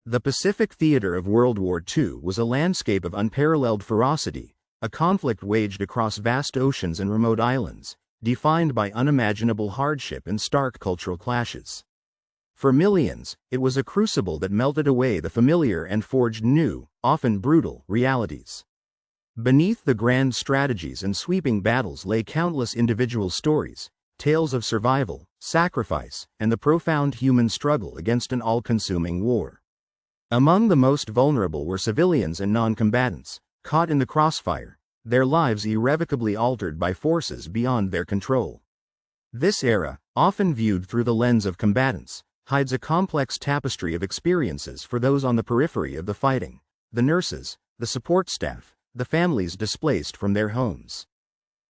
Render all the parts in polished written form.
The Pacific theater of World War II was a landscape of unparalleled ferocity, a conflict waged across vast oceans and remote islands, defined by unimaginable hardship and stark cultural clashes. For millions, it was a crucible that melted away the familiar and forged new, often brutal, realities. Beneath the grand strategies and sweeping battles lay countless individual stories, tales of survival, sacrifice, and the profound human struggle against an all-consuming war. Among the most vulnerable were civilians and non-combatants, caught in the crossfire, their lives irrevocably altered by forces beyond their control. This era, often viewed through the lens of combatants, hides a complex tapestry of experiences for those on the periphery of the fighting: the nurses, the support staff, the families displaced from their homes.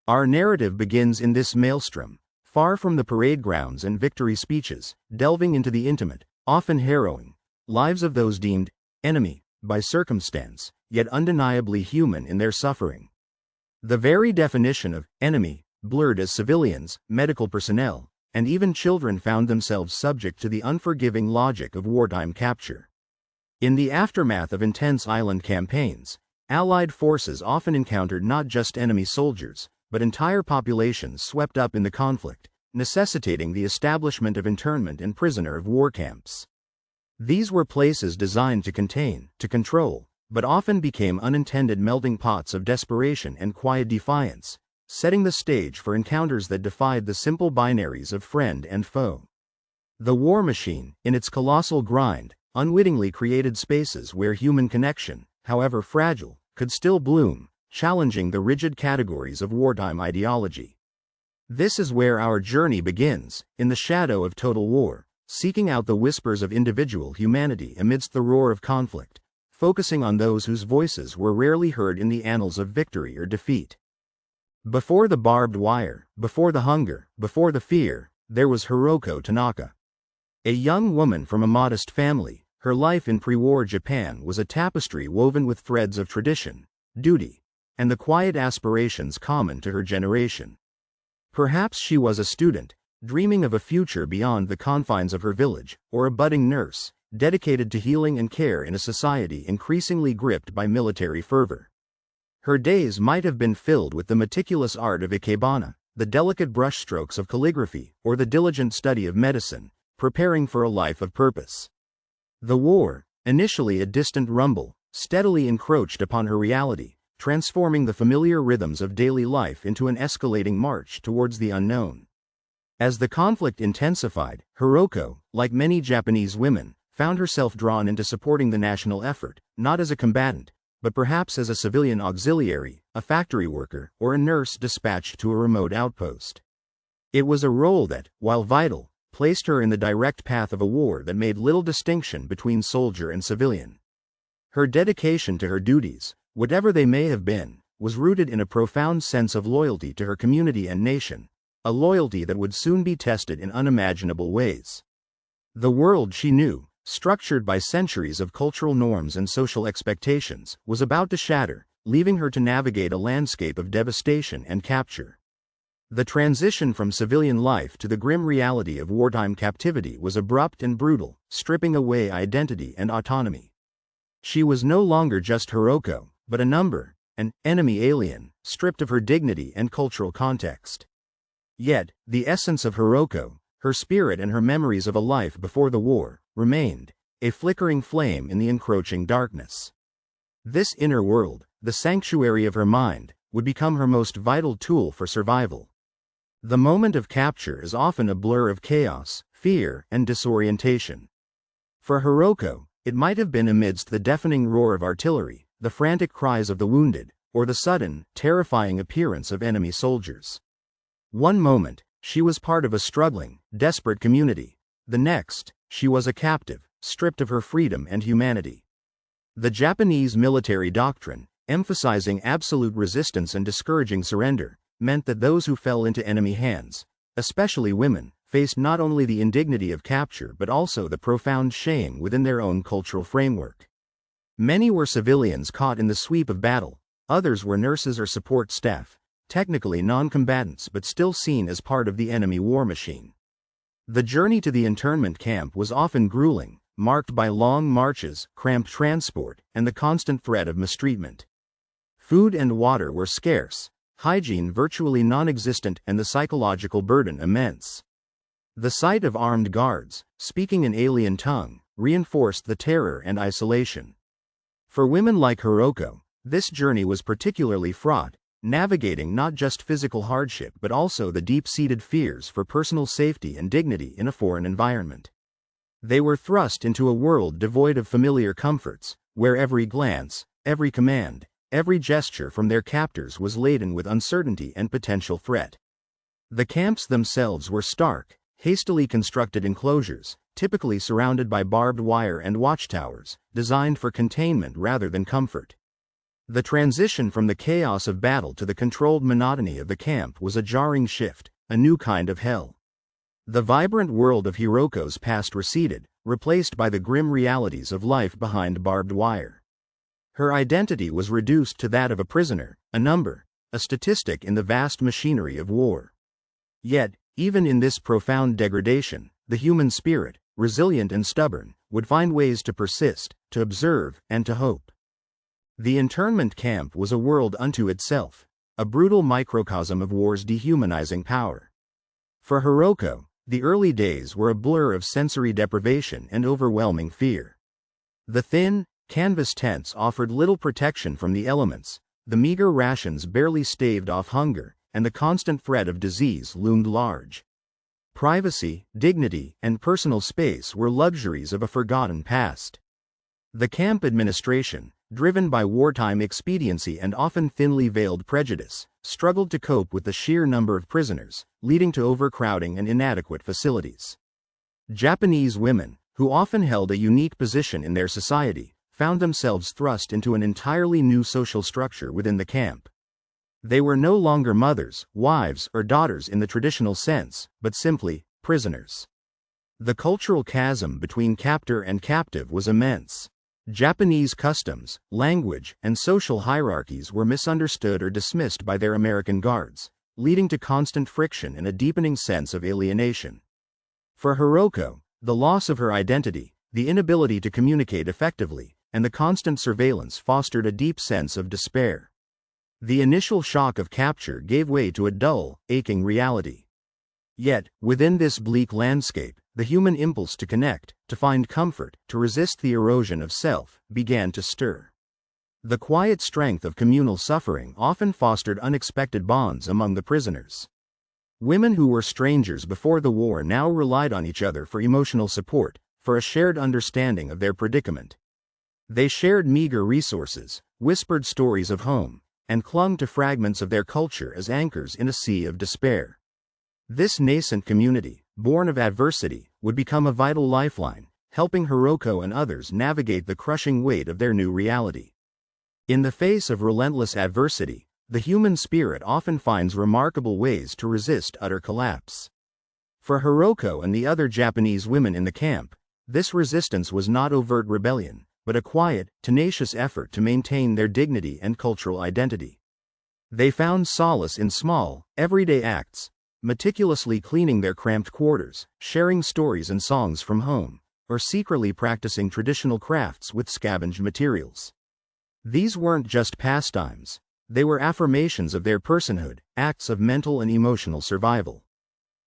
Our narrative begins in this maelstrom, far from the parade grounds and victory speeches, delving into the intimate, often harrowing, lives of those deemed enemy by circumstance, yet undeniably human in their suffering. The very definition of enemy blurred as civilians, medical personnel, and even children found themselves subject to the unforgiving logic of wartime capture. In the aftermath of intense island campaigns, Allied forces often encountered not just enemy soldiers, but entire populations swept up in the conflict, necessitating the establishment of internment and prisoner of war camps. These were places designed to contain, to control, but often became unintended melting pots of desperation and quiet defiance, setting the stage for encounters that defied the simple binaries of friend and foe. The war machine, in its colossal grind, unwittingly created spaces where human connection, however fragile, could still bloom, challenging the rigid categories of wartime ideology. This is where our journey begins, in the shadow of total war, seeking out the whispers of individual humanity amidst the roar of conflict, focusing on those whose voices were rarely heard in the annals of victory or defeat. Before the barbed wire, before the hunger, before the fear, there was Hiroko Tanaka. A young woman from a modest family, her life in pre-war Japan was a tapestry woven with threads of tradition, duty, and the quiet aspirations common to her generation. Perhaps she was a student, dreaming of a future beyond the confines of her village, or a budding nurse, dedicated to healing and care in a society increasingly gripped by military fervor. Her days might have been filled with the meticulous art of ikebana, the delicate brushstrokes of calligraphy, or the diligent study of medicine, preparing for a life of purpose. The war, initially a distant rumble, steadily encroached upon her reality, transforming the familiar rhythms of daily life into an escalating march towards the unknown. As the conflict intensified, Hiroko, like many Japanese women, found herself drawn into supporting the national effort, not as a combatant, but perhaps as a civilian auxiliary, a factory worker, or a nurse dispatched to a remote outpost. It was a role that, while vital, placed her in the direct path of a war that made little distinction between soldier and civilian. Her dedication to her duties, whatever they may have been, was rooted in a profound sense of loyalty to her community and nation, a loyalty that would soon be tested in unimaginable ways. The world she knew, structured by centuries of cultural norms and social expectations, was about to shatter, leaving her to navigate a landscape of devastation and capture. The transition from civilian life to the grim reality of wartime captivity was abrupt and brutal, stripping away identity and autonomy. She was no longer just Hiroko, but a number, an enemy alien, stripped of her dignity and cultural context. Yet, the essence of Hiroko, her spirit and her memories of a life before the war, remained, a flickering flame in the encroaching darkness. This inner world, the sanctuary of her mind, would become her most vital tool for survival. The moment of capture is often a blur of chaos, fear, and disorientation. For Hiroko, it might have been amidst the deafening roar of artillery, the frantic cries of the wounded, or the sudden, terrifying appearance of enemy soldiers. One moment, she was part of a struggling, desperate community. The next, she was a captive, stripped of her freedom and humanity. The Japanese military doctrine, emphasizing absolute resistance and discouraging surrender, meant that those who fell into enemy hands, especially women, faced not only the indignity of capture but also the profound shame within their own cultural framework. Many were civilians caught in the sweep of battle, others were nurses or support staff, technically non-combatants but still seen as part of the enemy war machine. The journey to the internment camp was often grueling, marked by long marches, cramped transport, and the constant threat of mistreatment. Food and water were scarce, hygiene virtually non-existent, and the psychological burden immense. The sight of armed guards, speaking an alien tongue, reinforced the terror and isolation. For women like Hiroko, this journey was particularly fraught, navigating not just physical hardship but also the deep-seated fears for personal safety and dignity in a foreign environment. They were thrust into a world devoid of familiar comforts, where every glance, every command, every gesture from their captors was laden with uncertainty and potential threat. The camps themselves were stark, hastily constructed enclosures, typically surrounded by barbed wire and watchtowers, designed for containment rather than comfort. The transition from the chaos of battle to the controlled monotony of the camp was a jarring shift, a new kind of hell. The vibrant world of Hiroko's past receded, replaced by the grim realities of life behind barbed wire. Her identity was reduced to that of a prisoner, a number, a statistic in the vast machinery of war. Yet, even in this profound degradation, the human spirit, resilient and stubborn, would find ways to persist, to observe, and to hope. The internment camp was a world unto itself, a brutal microcosm of war's dehumanizing power. For Hiroko, the early days were a blur of sensory deprivation and overwhelming fear. The thin, canvas tents offered little protection from the elements, the meager rations barely staved off hunger, and the constant threat of disease loomed large. Privacy, dignity, and personal space were luxuries of a forgotten past. The camp administration, driven by wartime expediency and often thinly veiled prejudice, struggled to cope with the sheer number of prisoners, leading to overcrowding and inadequate facilities. Japanese women, who often held a unique position in their society, found themselves thrust into an entirely new social structure within the camp. They were no longer mothers, wives, or daughters in the traditional sense, but simply prisoners. The cultural chasm between captor and captive was immense. Japanese customs, language, and social hierarchies were misunderstood or dismissed by their American guards, leading to constant friction and a deepening sense of alienation. For Hiroko, the loss of her identity, the inability to communicate effectively, and the constant surveillance fostered a deep sense of despair. The initial shock of capture gave way to a dull, aching reality. Yet, within this bleak landscape, the human impulse to connect, to find comfort, to resist the erosion of self, began to stir. The quiet strength of communal suffering often fostered unexpected bonds among the prisoners. Women who were strangers before the war now relied on each other for emotional support, for a shared understanding of their predicament. They shared meager resources, whispered stories of home, and clung to fragments of their culture as anchors in a sea of despair. This nascent community, born of adversity, would become a vital lifeline, helping Hiroko and others navigate the crushing weight of their new reality. In the face of relentless adversity, the human spirit often finds remarkable ways to resist utter collapse. For Hiroko and the other Japanese women in the camp, this resistance was not overt rebellion, but a quiet, tenacious effort to maintain their dignity and cultural identity. They found solace in small, everyday acts, meticulously cleaning their cramped quarters, sharing stories and songs from home, or secretly practicing traditional crafts with scavenged materials. These weren't just pastimes, they were affirmations of their personhood, acts of mental and emotional survival.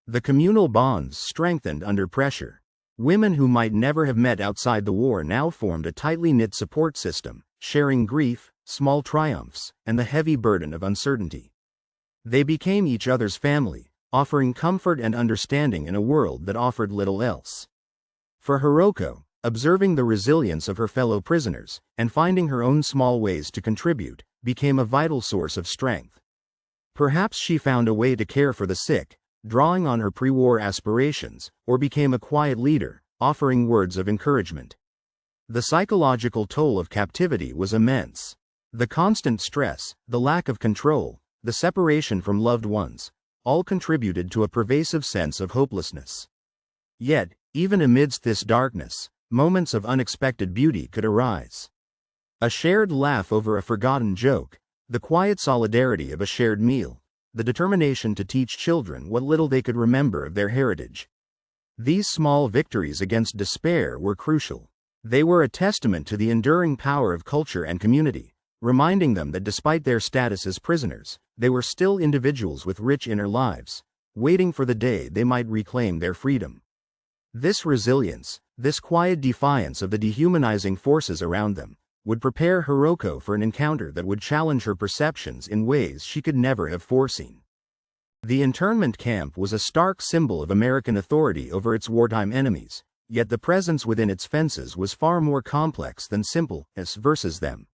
The communal bonds strengthened under pressure. Women who might never have met outside the war now formed a tightly knit support system, sharing grief, small triumphs, and the heavy burden of uncertainty. They became each other's family, offering comfort and understanding in a world that offered little else. For Hiroko, observing the resilience of her fellow prisoners, and finding her own small ways to contribute, became a vital source of strength. Perhaps she found a way to care for the sick, drawing on her pre-war aspirations, or became a quiet leader, offering words of encouragement. The psychological toll of captivity was immense. The constant stress, the lack of control, the separation from loved ones, all contributed to a pervasive sense of hopelessness. Yet, even amidst this darkness, moments of unexpected beauty could arise. A shared laugh over a forgotten joke, the quiet solidarity of a shared meal, the determination to teach children what little they could remember of their heritage. These small victories against despair were crucial. They were a testament to the enduring power of culture and community, reminding them that despite their status as prisoners, they were still individuals with rich inner lives, waiting for the day they might reclaim their freedom. This resilience, this quiet defiance of the dehumanizing forces around them, would prepare Hiroko for an encounter that would challenge her perceptions in ways she could never have foreseen. The internment camp was a stark symbol of American authority over its wartime enemies, yet the presence within its fences was far more complex than simple us versus them.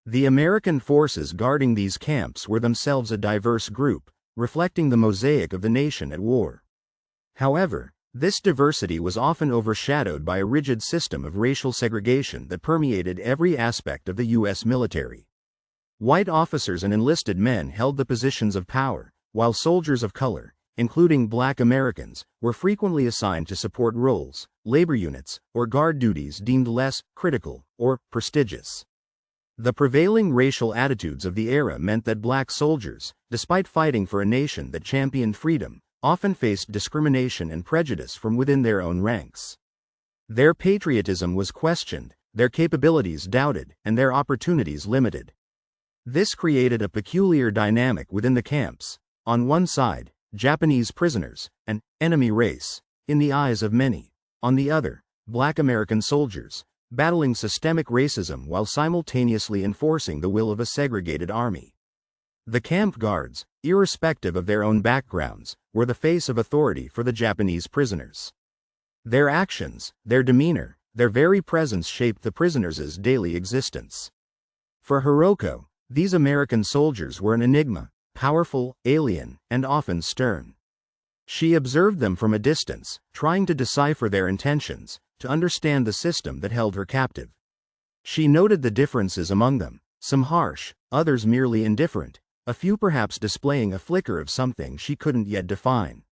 The American forces guarding these camps were themselves a diverse group, reflecting the mosaic of the nation at war. However, this diversity was often overshadowed by a rigid system of racial segregation that permeated every aspect of the U.S. military. White officers and enlisted men held the positions of power, while soldiers of color, including Black Americans, were frequently assigned to support roles, labor units, or guard duties deemed less critical or prestigious. The prevailing racial attitudes of the era meant that Black soldiers, despite fighting for a nation that championed freedom, often faced discrimination and prejudice from within their own ranks. Their patriotism was questioned, their capabilities doubted, and their opportunities limited. This created a peculiar dynamic within the camps. On one side, Japanese prisoners, an enemy race, in the eyes of many. On the other, Black American soldiers, battling systemic racism while simultaneously enforcing the will of a segregated army. The camp guards, irrespective of their own backgrounds, were the face of authority for the Japanese prisoners. Their actions, their demeanor, their very presence shaped the prisoners' daily existence. For Hiroko, these American soldiers were an enigma, powerful, alien, and often stern. She observed them from a distance, trying to decipher their intentions, to understand the system that held her captive. She noted the differences among them, some harsh, others merely indifferent, a few perhaps displaying a flicker of something she couldn't yet define.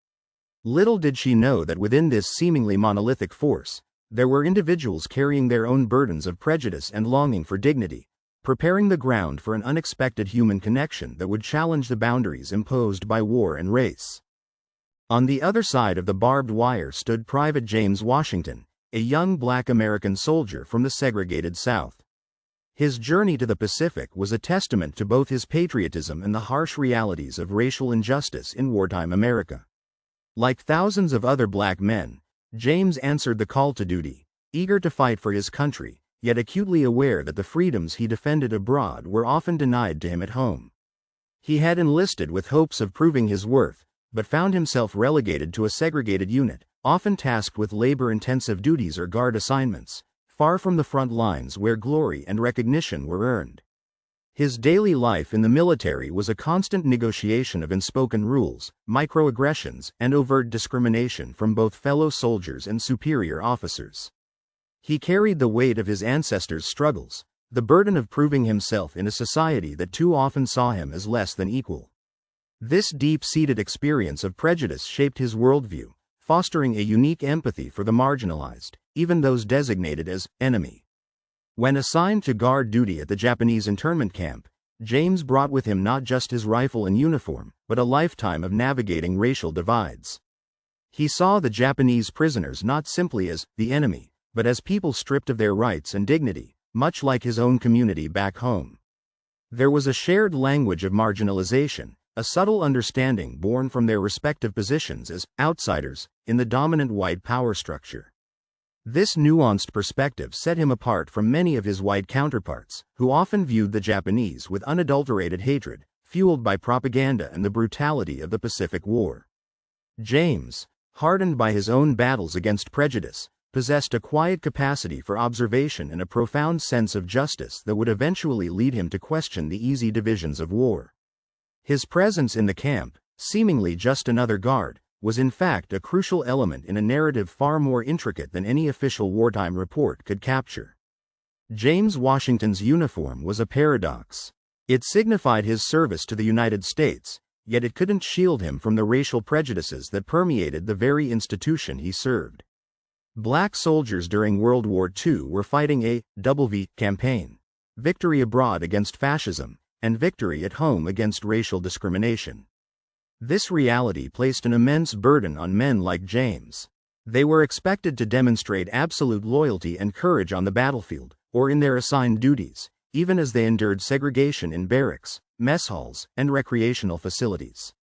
Little did she know that within this seemingly monolithic force, there were individuals carrying their own burdens of prejudice and longing for dignity, preparing the ground for an unexpected human connection that would challenge the boundaries imposed by war and race. On the other side of the barbed wire stood Private James Washington, a young Black American soldier from the segregated South. His journey to the Pacific was a testament to both his patriotism and the harsh realities of racial injustice in wartime America. Like thousands of other Black men, James answered the call to duty, eager to fight for his country, yet acutely aware that the freedoms he defended abroad were often denied to him at home. He had enlisted with hopes of proving his worth, but found himself relegated to a segregated unit, often tasked with labor-intensive duties or guard assignments, far from the front lines where glory and recognition were earned. His daily life in the military was a constant negotiation of unspoken rules, microaggressions, and overt discrimination from both fellow soldiers and superior officers. He carried the weight of his ancestors' struggles, the burden of proving himself in a society that too often saw him as less than equal. This deep-seated experience of prejudice shaped his worldview, fostering a unique empathy for the marginalized, even those designated as enemy. When assigned to guard duty at the Japanese internment camp, James brought with him not just his rifle and uniform, but a lifetime of navigating racial divides. He saw the Japanese prisoners not simply as the enemy, but as people stripped of their rights and dignity, much like his own community back home. There was a shared language of marginalization, a subtle understanding born from their respective positions as outsiders in the dominant white power structure. This nuanced perspective set him apart from many of his white counterparts, who often viewed the Japanese with unadulterated hatred, fueled by propaganda and the brutality of the Pacific War. James, hardened by his own battles against prejudice, possessed a quiet capacity for observation and a profound sense of justice that would eventually lead him to question the easy divisions of war. His presence in the camp, seemingly just another guard, was in fact a crucial element in a narrative far more intricate than any official wartime report could capture. James Washington's uniform was a paradox. It signified his service to the United States, yet it couldn't shield him from the racial prejudices that permeated the very institution he served. Black soldiers during World War II were fighting a WWII campaign, victory abroad against fascism, and victory at home against racial discrimination. This reality placed an immense burden on men like James. They were expected to demonstrate absolute loyalty and courage on the battlefield, or in their assigned duties, even as they endured segregation in barracks, mess halls, and recreational facilities.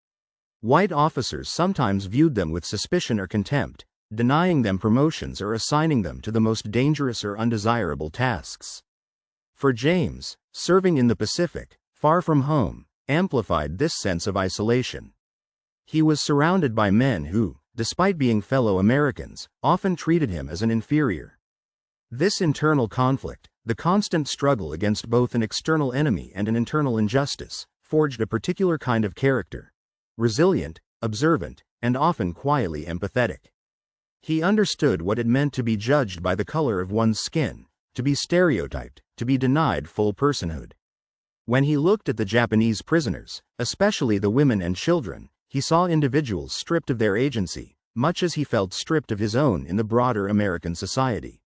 White officers sometimes viewed them with suspicion or contempt, denying them promotions or assigning them to the most dangerous or undesirable tasks. For James, serving in the Pacific, far from home, amplified this sense of isolation. He was surrounded by men who, despite being fellow Americans, often treated him as an inferior. This internal conflict, the constant struggle against both an external enemy and an internal injustice, forged a particular kind of character: resilient, observant, and often quietly empathetic. He understood what it meant to be judged by the color of one's skin, to be stereotyped, to be denied full personhood. When he looked at the Japanese prisoners, especially the women and children, he saw individuals stripped of their agency, much as he felt stripped of his own in the broader American society.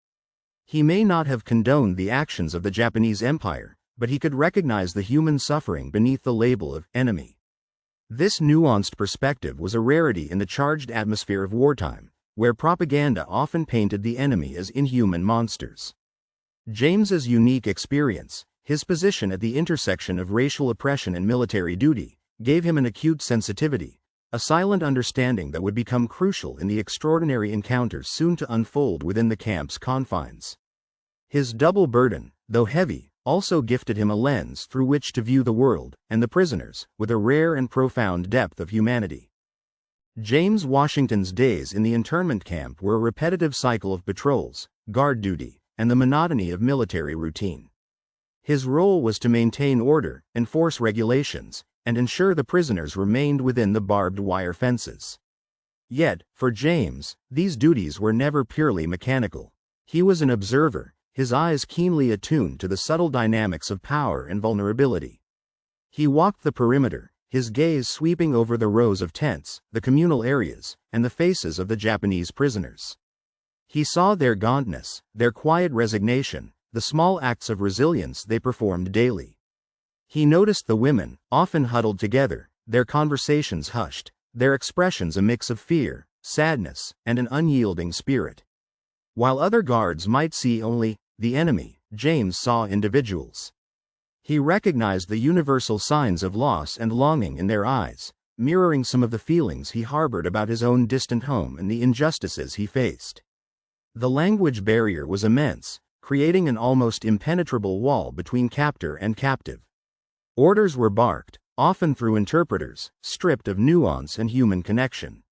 He may not have condoned the actions of the Japanese Empire, but he could recognize the human suffering beneath the label of enemy. This nuanced perspective was a rarity in the charged atmosphere of wartime, where propaganda often painted the enemy as inhuman monsters. James's unique experience, his position at the intersection of racial oppression and military duty, gave him an acute sensitivity, a silent understanding that would become crucial in the extraordinary encounters soon to unfold within the camp's confines. His double burden, though heavy, also gifted him a lens through which to view the world, and the prisoners, with a rare and profound depth of humanity. James Washington's days in the internment camp were a repetitive cycle of patrols, guard duty, and the monotony of military routine. His role was to maintain order, enforce regulations, and ensure the prisoners remained within the barbed wire fences. Yet, for James, these duties were never purely mechanical. He was an observer, his eyes keenly attuned to the subtle dynamics of power and vulnerability. He walked the perimeter, his gaze sweeping over the rows of tents, the communal areas, and the faces of the Japanese prisoners. He saw their gauntness, their quiet resignation, the small acts of resilience they performed daily. He noticed the women, often huddled together, their conversations hushed, their expressions a mix of fear, sadness, and an unyielding spirit. While other guards might see only the enemy, James saw individuals. He recognized the universal signs of loss and longing in their eyes, mirroring some of the feelings he harbored about his own distant home and the injustices he faced. The language barrier was immense, creating an almost impenetrable wall between captor and captive. Orders were barked, often through interpreters, stripped of nuance and human connection.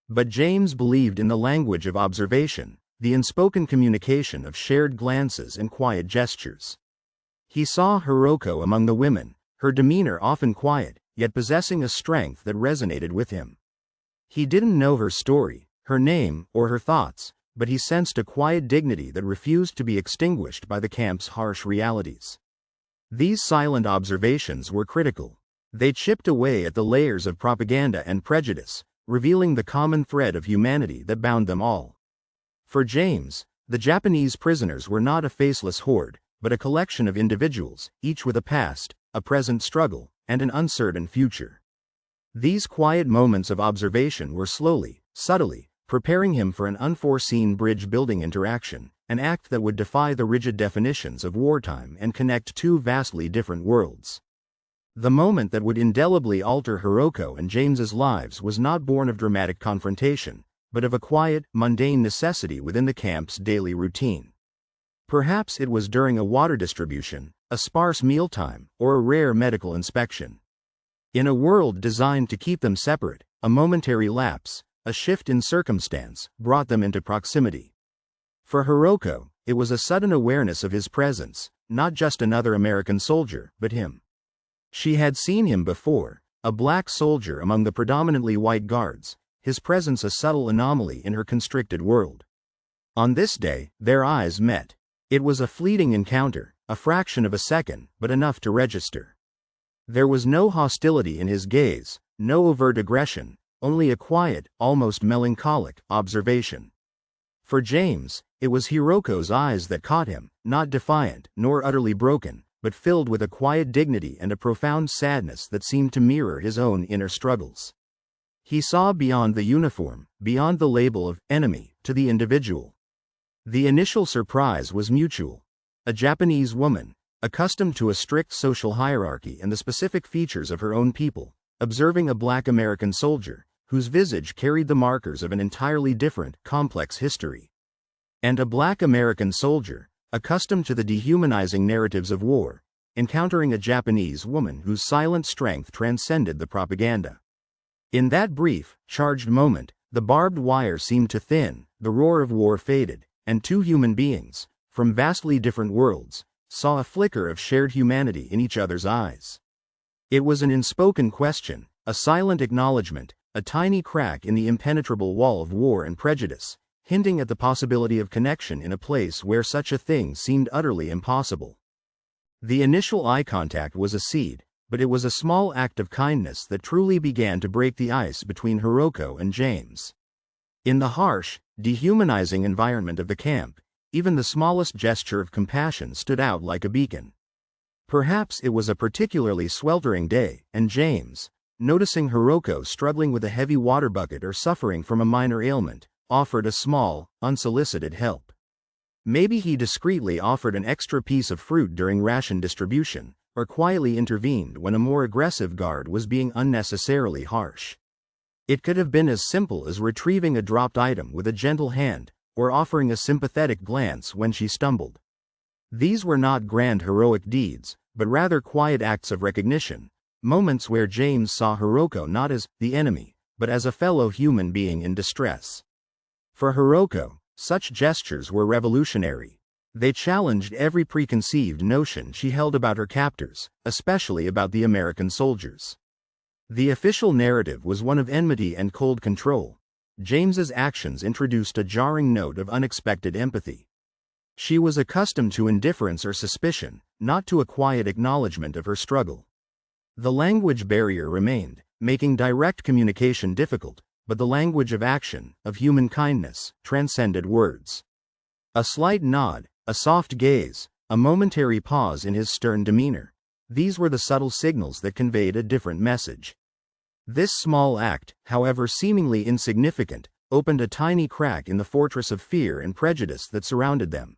But James believed in the language of observation, the unspoken communication of shared glances and quiet gestures. He saw Hiroko among the women, her demeanor often quiet, yet possessing a strength that resonated with him. He didn't know her story, her name, or her thoughts, but he sensed a quiet dignity that refused to be extinguished by the camp's harsh realities. These silent observations were critical. They chipped away at the layers of propaganda and prejudice, revealing the common thread of humanity that bound them all. For James, the Japanese prisoners were not a faceless horde, but a collection of individuals, each with a past, a present struggle, and an uncertain future. These quiet moments of observation were slowly, subtly, preparing him for an unforeseen bridge-building interaction, an act that would defy the rigid definitions of wartime and connect two vastly different worlds. The moment that would indelibly alter Hiroko and James's lives was not born of dramatic confrontation, but of a quiet, mundane necessity within the camp's daily routine. Perhaps it was during a water distribution, a sparse mealtime, or a rare medical inspection. In a world designed to keep them separate, a momentary lapse, a shift in circumstance, brought them into proximity. For Hiroko, it was a sudden awareness of his presence, not just another American soldier, but him. She had seen him before, a black soldier among the predominantly white guards, his presence a subtle anomaly in her constricted world. On this day, their eyes met. It was a fleeting encounter, a fraction of a second, but enough to register. There was no hostility in his gaze, no overt aggression, only a quiet, almost melancholic, observation. For James, it was Hiroko's eyes that caught him, not defiant, nor utterly broken, but filled with a quiet dignity and a profound sadness that seemed to mirror his own inner struggles. He saw beyond the uniform, beyond the label of enemy, to the individual. The initial surprise was mutual. A Japanese woman, accustomed to a strict social hierarchy and the specific features of her own people, observing a black American soldier, whose visage carried the markers of an entirely different, complex history. And a black American soldier, accustomed to the dehumanizing narratives of war, encountering a Japanese woman whose silent strength transcended the propaganda. In that brief, charged moment, the barbed wire seemed to thin, the roar of war faded, and two human beings, from vastly different worlds, saw a flicker of shared humanity in each other's eyes. It was an unspoken question, a silent acknowledgement, a tiny crack in the impenetrable wall of war and prejudice, hinting at the possibility of connection in a place where such a thing seemed utterly impossible. The initial eye contact was a seed, but it was a small act of kindness that truly began to break the ice between Hiroko and James. In the harsh, dehumanizing environment of the camp, even the smallest gesture of compassion stood out like a beacon. Perhaps it was a particularly sweltering day, and James, noticing Hiroko struggling with a heavy water bucket or suffering from a minor ailment, offered a small, unsolicited help. Maybe he discreetly offered an extra piece of fruit during ration distribution, or quietly intervened when a more aggressive guard was being unnecessarily harsh. It could have been as simple as retrieving a dropped item with a gentle hand, or offering a sympathetic glance when she stumbled. These were not grand heroic deeds, but rather quiet acts of recognition, moments where James saw Hiroko not as the enemy, but as a fellow human being in distress. For Hiroko, such gestures were revolutionary. They challenged every preconceived notion she held about her captors, especially about the American soldiers. The official narrative was one of enmity and cold control. James's actions introduced a jarring note of unexpected empathy. She was accustomed to indifference or suspicion, not to a quiet acknowledgement of her struggle. The language barrier remained, making direct communication difficult, but the language of action, of human kindness, transcended words. A slight nod, a soft gaze, a momentary pause in his stern demeanor. These were the subtle signals that conveyed a different message. This small act, however seemingly insignificant, opened a tiny crack in the fortress of fear and prejudice that surrounded them.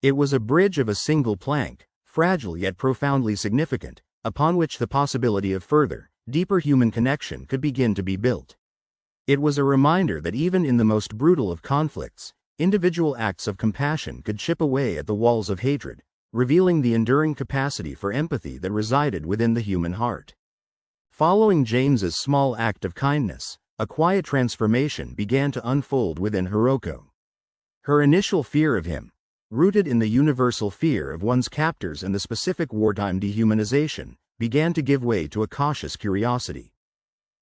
It was a bridge of a single plank, fragile yet profoundly significant, upon which the possibility of further, deeper human connection could begin to be built. It was a reminder that even in the most brutal of conflicts, individual acts of compassion could chip away at the walls of hatred, revealing the enduring capacity for empathy that resided within the human heart. Following James's small act of kindness, a quiet transformation began to unfold within Hiroko. Her initial fear of him, rooted in the universal fear of one's captors and the specific wartime dehumanization, began to give way to a cautious curiosity.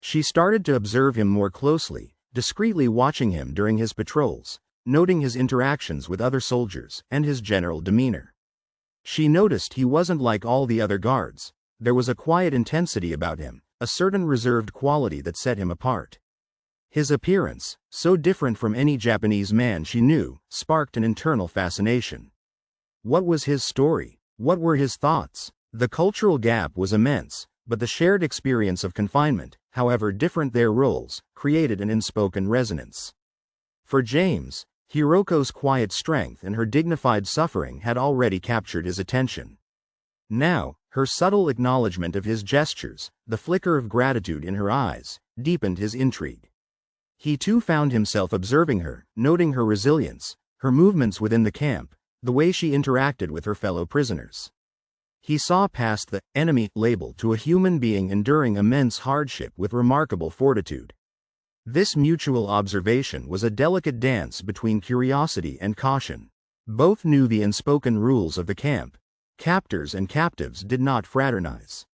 She started to observe him more closely, discreetly watching him during his patrols, noting his interactions with other soldiers and his general demeanor. She noticed he wasn't like all the other guards. There was a quiet intensity about him, a certain reserved quality that set him apart. His appearance, so different from any Japanese man she knew, sparked an internal fascination. What was his story? What were his thoughts? The cultural gap was immense, but the shared experience of confinement, however different their roles, created an unspoken resonance. For James, Hiroko's quiet strength and her dignified suffering had already captured his attention. Now, her subtle acknowledgement of his gestures, the flicker of gratitude in her eyes, deepened his intrigue. He too found himself observing her, noting her resilience, her movements within the camp, the way she interacted with her fellow prisoners. He saw past the enemy label to a human being enduring immense hardship with remarkable fortitude. This mutual observation was a delicate dance between curiosity and caution. Both knew the unspoken rules of the camp. Captors and captives did not fraternize.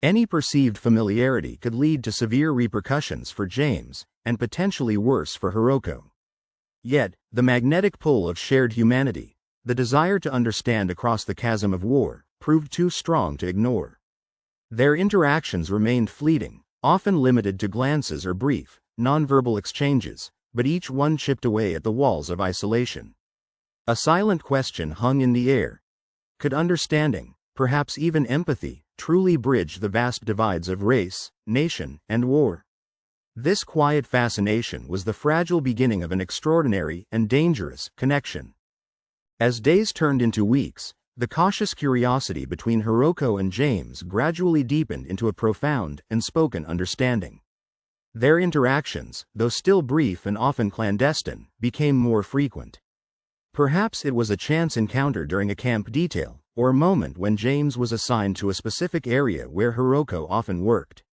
Any perceived familiarity could lead to severe repercussions for James, and potentially worse for Hiroko. Yet, the magnetic pull of shared humanity, the desire to understand across the chasm of war, proved too strong to ignore. Their interactions remained fleeting, often limited to glances or brief, nonverbal exchanges, but each one chipped away at the walls of isolation. A silent question hung in the air. Could understanding, perhaps even empathy, truly bridge the vast divides of race, nation, and war? This quiet fascination was the fragile beginning of an extraordinary and dangerous connection. As days turned into weeks, the cautious curiosity between Hiroko and James gradually deepened into a profound, unspoken understanding. Their interactions, though still brief and often clandestine, became more frequent. Perhaps it was a chance encounter during a camp detail, or a moment when James was assigned to a specific area where Hiroko often worked.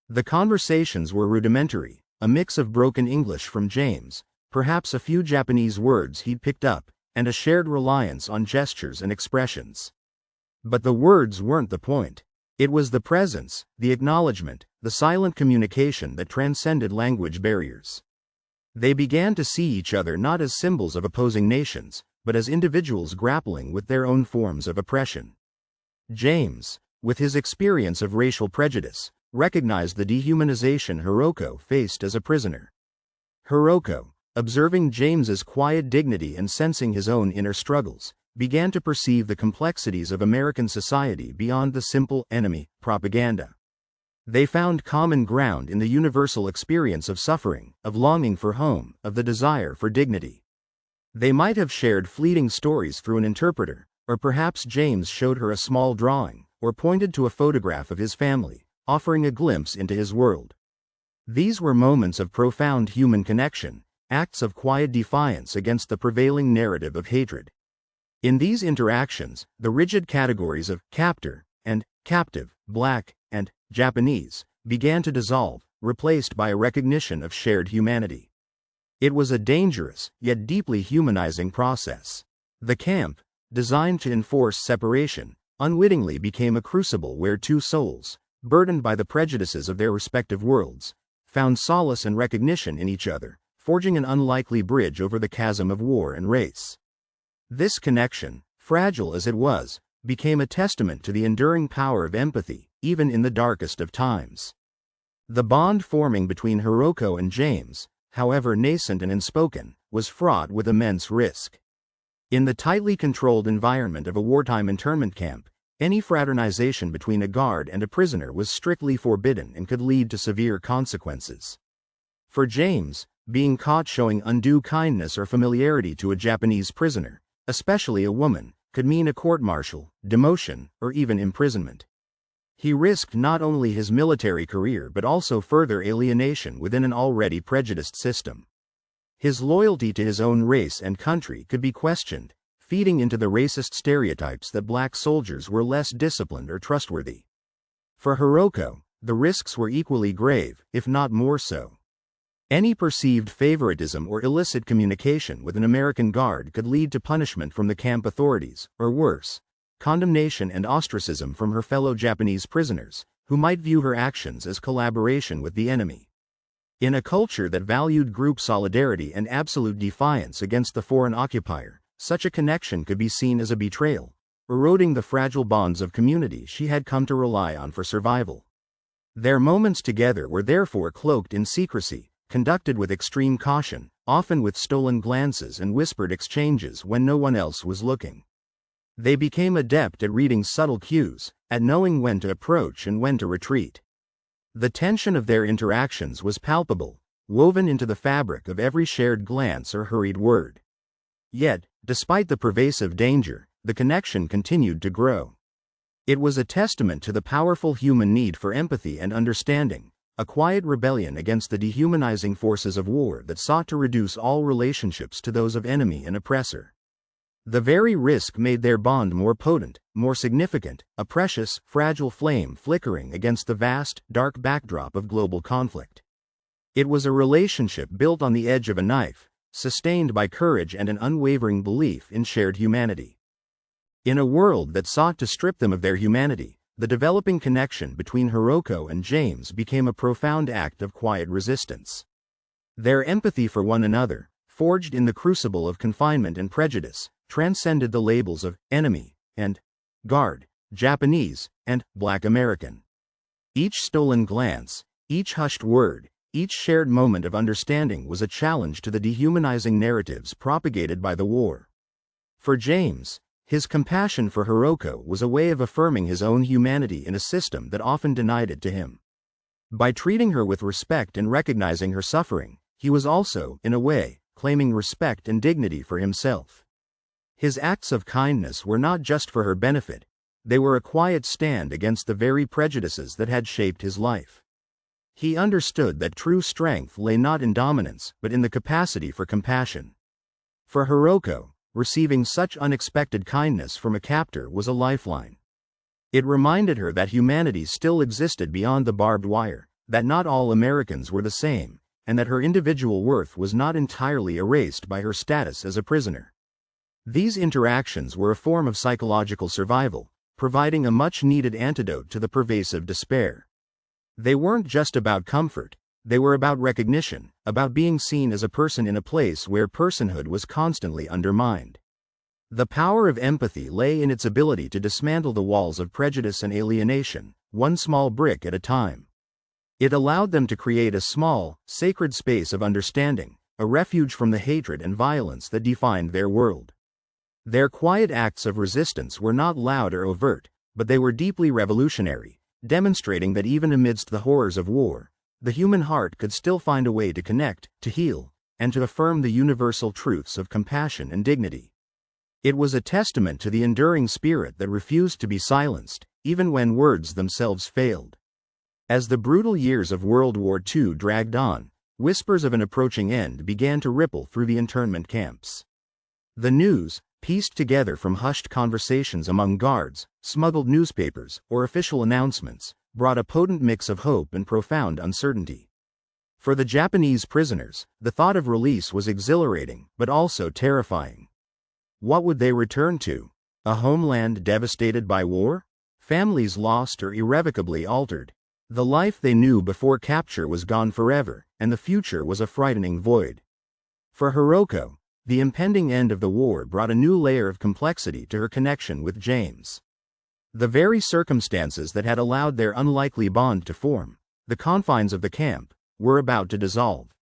The conversations were rudimentary, a mix of broken English from James, perhaps a few Japanese words he'd picked up, and a shared reliance on gestures and expressions. But the words weren't the point. It was the presence, the acknowledgement, the silent communication that transcended language barriers. They began to see each other not as symbols of opposing nations, but as individuals grappling with their own forms of oppression. James, with his experience of racial prejudice, recognized the dehumanization Hiroko faced as a prisoner. Hiroko, observing James's quiet dignity and sensing his own inner struggles, began to perceive the complexities of American society beyond the simple enemy propaganda. They found common ground in the universal experience of suffering, of longing for home, of the desire for dignity. They might have shared fleeting stories through an interpreter, or perhaps James showed her a small drawing, or pointed to a photograph of his family, offering a glimpse into his world. These were moments of profound human connection, acts of quiet defiance against the prevailing narrative of hatred. In these interactions, the rigid categories of captor and captive, black and Japanese, began to dissolve, replaced by a recognition of shared humanity. It was a dangerous, yet deeply humanizing process. The camp, designed to enforce separation, unwittingly became a crucible where two souls, burdened by the prejudices of their respective worlds, found solace and recognition in each other, forging an unlikely bridge over the chasm of war and race. This connection, fragile as it was, became a testament to the enduring power of empathy, even in the darkest of times. The bond forming between Hiroko and James, however nascent and unspoken, was fraught with immense risk. In the tightly controlled environment of a wartime internment camp, any fraternization between a guard and a prisoner was strictly forbidden and could lead to severe consequences. For James, being caught showing undue kindness or familiarity to a Japanese prisoner, especially a woman, could mean a court-martial, demotion, or even imprisonment. He risked not only his military career but also further alienation within an already prejudiced system. His loyalty to his own race and country could be questioned, feeding into the racist stereotypes that black soldiers were less disciplined or trustworthy. For Hiroko, the risks were equally grave, if not more so. Any perceived favoritism or illicit communication with an American guard could lead to punishment from the camp authorities, or worse, condemnation and ostracism from her fellow Japanese prisoners, who might view her actions as collaboration with the enemy. In a culture that valued group solidarity and absolute defiance against the foreign occupier, such a connection could be seen as a betrayal, eroding the fragile bonds of community she had come to rely on for survival. Their moments together were therefore cloaked in secrecy, conducted with extreme caution, often with stolen glances and whispered exchanges when no one else was looking. They became adept at reading subtle cues, at knowing when to approach and when to retreat. The tension of their interactions was palpable, woven into the fabric of every shared glance or hurried word. Yet, despite the pervasive danger, the connection continued to grow. It was a testament to the powerful human need for empathy and understanding, a quiet rebellion against the dehumanizing forces of war that sought to reduce all relationships to those of enemy and oppressor. The very risk made their bond more potent, more significant, a precious, fragile flame flickering against the vast, dark backdrop of global conflict. It was a relationship built on the edge of a knife, sustained by courage and an unwavering belief in shared humanity. In a world that sought to strip them of their humanity, the developing connection between Hiroko and James became a profound act of quiet resistance. Their empathy for one another, forged in the crucible of confinement and prejudice, transcended the labels of enemy and guard, Japanese and Black American. Each stolen glance, each hushed word, each shared moment of understanding was a challenge to the dehumanizing narratives propagated by the war. For James, his compassion for Hiroko was a way of affirming his own humanity in a system that often denied it to him. By treating her with respect and recognizing her suffering, he was also, in a way, claiming respect and dignity for himself. His acts of kindness were not just for her benefit, they were a quiet stand against the very prejudices that had shaped his life. He understood that true strength lay not in dominance, but in the capacity for compassion. For Hiroko, receiving such unexpected kindness from a captor was a lifeline. It reminded her that humanity still existed beyond the barbed wire, that not all Americans were the same, and that her individual worth was not entirely erased by her status as a prisoner. These interactions were a form of psychological survival, providing a much-needed antidote to the pervasive despair. They weren't just about comfort, they were about recognition, about being seen as a person in a place where personhood was constantly undermined. The power of empathy lay in its ability to dismantle the walls of prejudice and alienation, one small brick at a time. It allowed them to create a small, sacred space of understanding, a refuge from the hatred and violence that defined their world. Their quiet acts of resistance were not loud or overt, but they were deeply revolutionary, demonstrating that even amidst the horrors of war, the human heart could still find a way to connect, to heal, and to affirm the universal truths of compassion and dignity. It was a testament to the enduring spirit that refused to be silenced, even when words themselves failed. As the brutal years of World War II dragged on, whispers of an approaching end began to ripple through the internment camps. The news, pieced together from hushed conversations among guards, smuggled newspapers, or official announcements, brought a potent mix of hope and profound uncertainty. For the Japanese prisoners, the thought of release was exhilarating, but also terrifying. What would they return to? A homeland devastated by war? Families lost or irrevocably altered? The life they knew before capture was gone forever, and the future was a frightening void. For Hiroko, the impending end of the war brought a new layer of complexity to her connection with James. The very circumstances that had allowed their unlikely bond to form, the confines of the camp, were about to dissolve.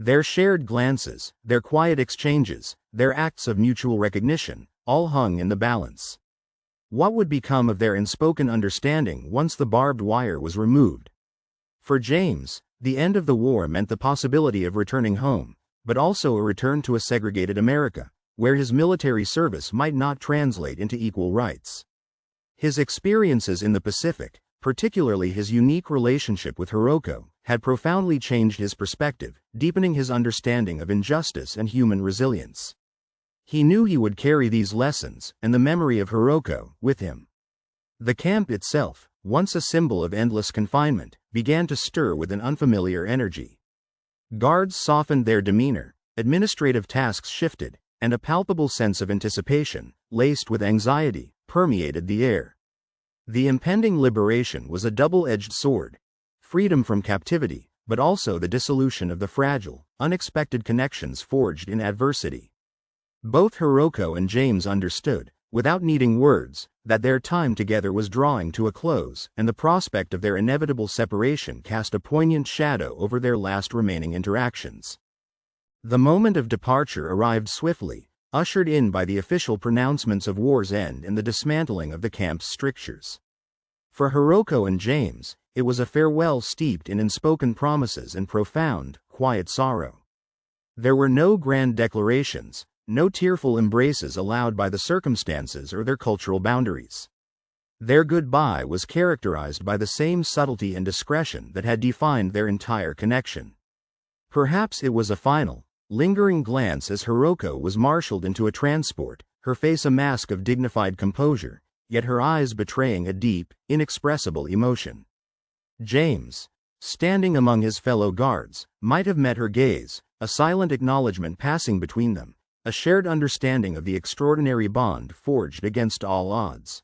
Their shared glances, their quiet exchanges, their acts of mutual recognition, all hung in the balance. What would become of their unspoken understanding once the barbed wire was removed? For James, the end of the war meant the possibility of returning home, but also a return to a segregated America, where his military service might not translate into equal rights. His experiences in the Pacific, particularly his unique relationship with Hiroko, had profoundly changed his perspective, deepening his understanding of injustice and human resilience. He knew he would carry these lessons, and the memory of Hiroko, with him. The camp itself, once a symbol of endless confinement, began to stir with an unfamiliar energy. Guards softened their demeanor, administrative tasks shifted, and a palpable sense of anticipation, laced with anxiety, permeated the air. The impending liberation was a double-edged sword, freedom from captivity, but also the dissolution of the fragile, unexpected connections forged in adversity. Both Hiroko and James understood, without needing words, that their time together was drawing to a close, and the prospect of their inevitable separation cast a poignant shadow over their last remaining interactions. The moment of departure arrived swiftly, ushered in by the official pronouncements of war's end and the dismantling of the camp's strictures. For Hiroko and James, it was a farewell steeped in unspoken promises and profound, quiet sorrow. There were no grand declarations, no tearful embraces allowed by the circumstances or their cultural boundaries. Their goodbye was characterized by the same subtlety and discretion that had defined their entire connection. Perhaps it was a final, lingering glance as Hiroko was marshaled into a transport, her face a mask of dignified composure, yet her eyes betraying a deep, inexpressible emotion. James, standing among his fellow guards, might have met her gaze, a silent acknowledgement passing between them, a shared understanding of the extraordinary bond forged against all odds.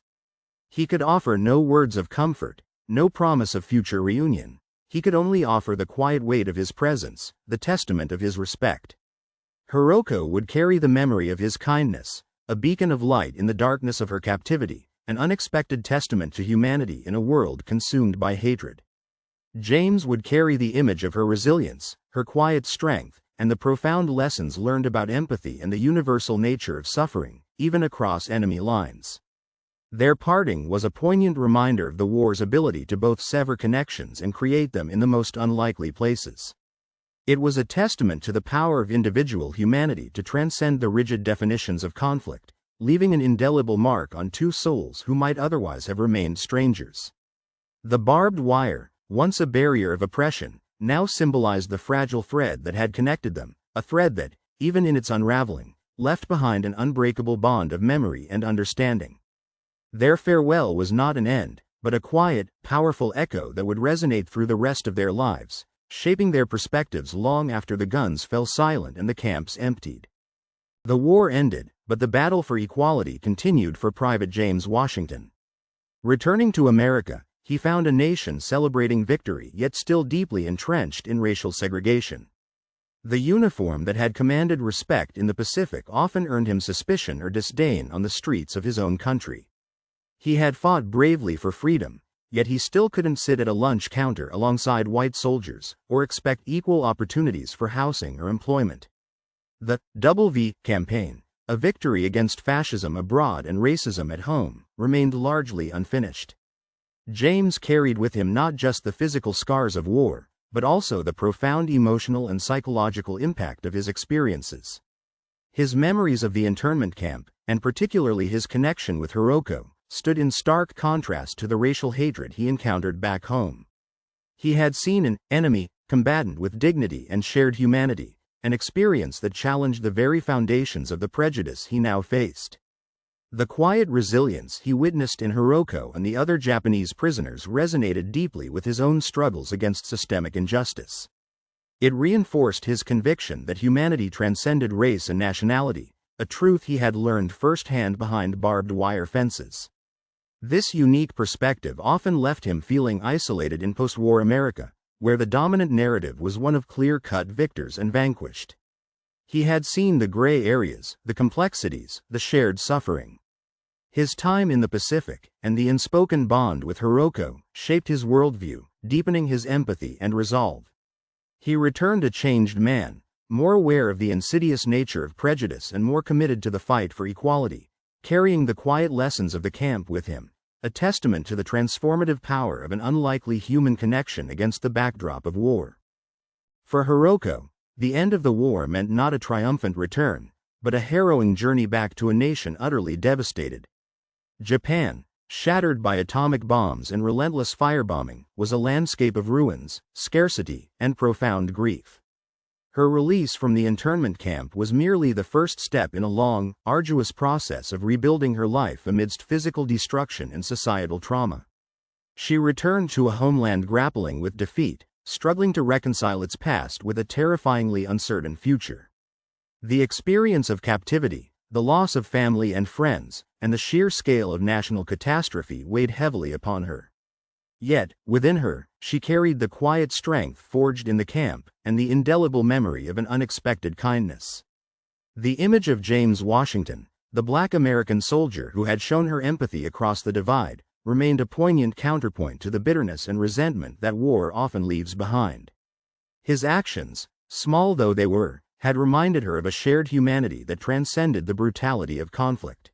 He could offer no words of comfort, no promise of future reunion. He could only offer the quiet weight of his presence, the testament of his respect. Hiroko would carry the memory of his kindness, a beacon of light in the darkness of her captivity, an unexpected testament to humanity in a world consumed by hatred. James would carry the image of her resilience, her quiet strength, and the profound lessons learned about empathy and the universal nature of suffering, even across enemy lines. Their parting was a poignant reminder of the war's ability to both sever connections and create them in the most unlikely places. It was a testament to the power of individual humanity to transcend the rigid definitions of conflict, leaving an indelible mark on two souls who might otherwise have remained strangers. The barbed wire, once a barrier of oppression, now symbolized the fragile thread that had connected them, a thread that, even in its unraveling, left behind an unbreakable bond of memory and understanding. Their farewell was not an end, but a quiet, powerful echo that would resonate through the rest of their lives, shaping their perspectives long after the guns fell silent and the camps emptied. The war ended, but the battle for equality continued for Private James Washington. Returning to America, he found a nation celebrating victory yet still deeply entrenched in racial segregation. The uniform that had commanded respect in the Pacific often earned him suspicion or disdain on the streets of his own country. He had fought bravely for freedom, yet he still couldn't sit at a lunch counter alongside white soldiers, or expect equal opportunities for housing or employment. The WWII campaign, a victory against fascism abroad and racism at home, remained largely unfinished. James carried with him not just the physical scars of war, but also the profound emotional and psychological impact of his experiences. His memories of the internment camp, and particularly his connection with Hiroko, stood in stark contrast to the racial hatred he encountered back home. He had seen an enemy combatant with dignity and shared humanity, an experience that challenged the very foundations of the prejudice he now faced. The quiet resilience he witnessed in Hiroko and the other Japanese prisoners resonated deeply with his own struggles against systemic injustice. It reinforced his conviction that humanity transcended race and nationality, a truth he had learned firsthand behind barbed wire fences. This unique perspective often left him feeling isolated in post-war America, where the dominant narrative was one of clear-cut victors and vanquished. He had seen the gray areas, the complexities, the shared suffering. His time in the Pacific, and the unspoken bond with Hiroko, shaped his worldview, deepening his empathy and resolve. He returned a changed man, more aware of the insidious nature of prejudice and more committed to the fight for equality, carrying the quiet lessons of the camp with him, a testament to the transformative power of an unlikely human connection against the backdrop of war. For Hiroko, the end of the war meant not a triumphant return, but a harrowing journey back to a nation utterly devastated. Japan, shattered by atomic bombs and relentless firebombing, was a landscape of ruins, scarcity, and profound grief. Her release from the internment camp was merely the first step in a long, arduous process of rebuilding her life amidst physical destruction and societal trauma. She returned to a homeland grappling with defeat, struggling to reconcile its past with a terrifyingly uncertain future. The experience of captivity, the loss of family and friends, and the sheer scale of national catastrophe weighed heavily upon her. Yet, within her, she carried the quiet strength forged in the camp, and the indelible memory of an unexpected kindness. The image of James Washington, the Black American soldier who had shown her empathy across the divide, remained a poignant counterpoint to the bitterness and resentment that war often leaves behind. His actions, small though they were, had reminded her of a shared humanity that transcended the brutality of conflict.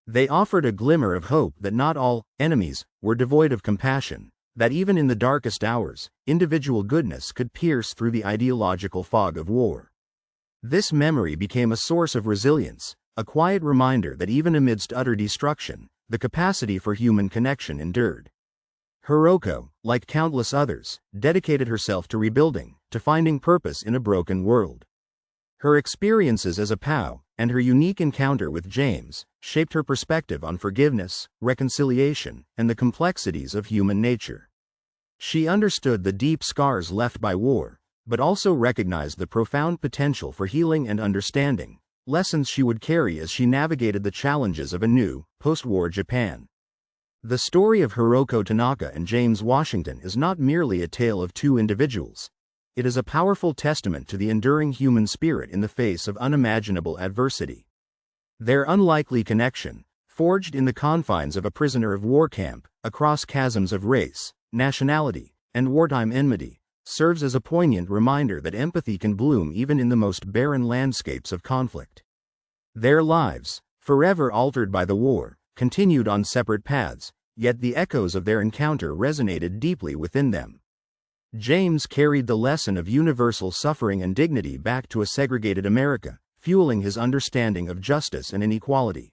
They offered a glimmer of hope that not all enemies were devoid of compassion, that even in the darkest hours, individual goodness could pierce through the ideological fog of war. This memory became a source of resilience, a quiet reminder that even amidst utter destruction, the capacity for human connection endured. Hiroko, like countless others, dedicated herself to rebuilding, to finding purpose in a broken world. Her experiences as a POW, and her unique encounter with James, shaped her perspective on forgiveness, reconciliation, and the complexities of human nature. She understood the deep scars left by war, but also recognized the profound potential for healing and understanding, lessons she would carry as she navigated the challenges of a new, post-war Japan. The story of Hiroko Tanaka and James Washington is not merely a tale of two individuals. It is a powerful testament to the enduring human spirit in the face of unimaginable adversity. Their unlikely connection, forged in the confines of a prisoner of war camp, across chasms of race, nationality, and wartime enmity, serves as a poignant reminder that empathy can bloom even in the most barren landscapes of conflict. Their lives, forever altered by the war, continued on separate paths, yet the echoes of their encounter resonated deeply within them. James carried the lesson of universal suffering and dignity back to a segregated America, fueling his understanding of justice and inequality.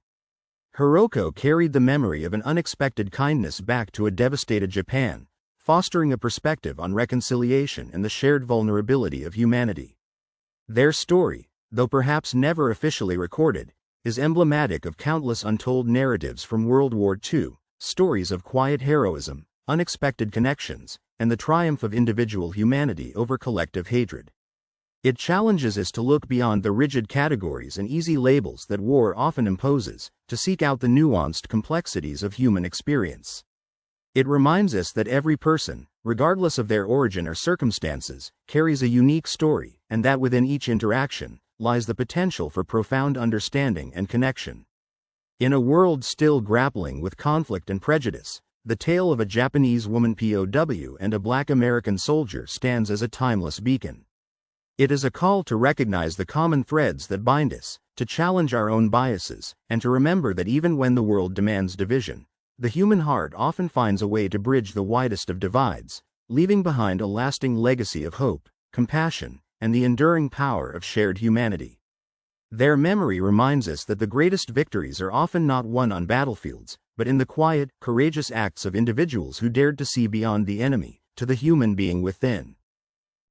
Hiroko carried the memory of an unexpected kindness back to a devastated Japan, fostering a perspective on reconciliation and the shared vulnerability of humanity. Their story, though perhaps never officially recorded, is emblematic of countless untold narratives from World War II, stories of quiet heroism, unexpected connections, and the triumph of individual humanity over collective hatred. It challenges us to look beyond the rigid categories and easy labels that war often imposes, to seek out the nuanced complexities of human experience. It reminds us that every person, regardless of their origin or circumstances, carries a unique story, and that within each interaction lies the potential for profound understanding and connection. In a world still grappling with conflict and prejudice, the tale of a Japanese woman POW and a Black American soldier stands as a timeless beacon. It is a call to recognize the common threads that bind us, to challenge our own biases, and to remember that even when the world demands division, the human heart often finds a way to bridge the widest of divides, leaving behind a lasting legacy of hope, compassion, and the enduring power of shared humanity. Their memory reminds us that the greatest victories are often not won on battlefields, but in the quiet, courageous acts of individuals who dared to see beyond the enemy, to the human being within.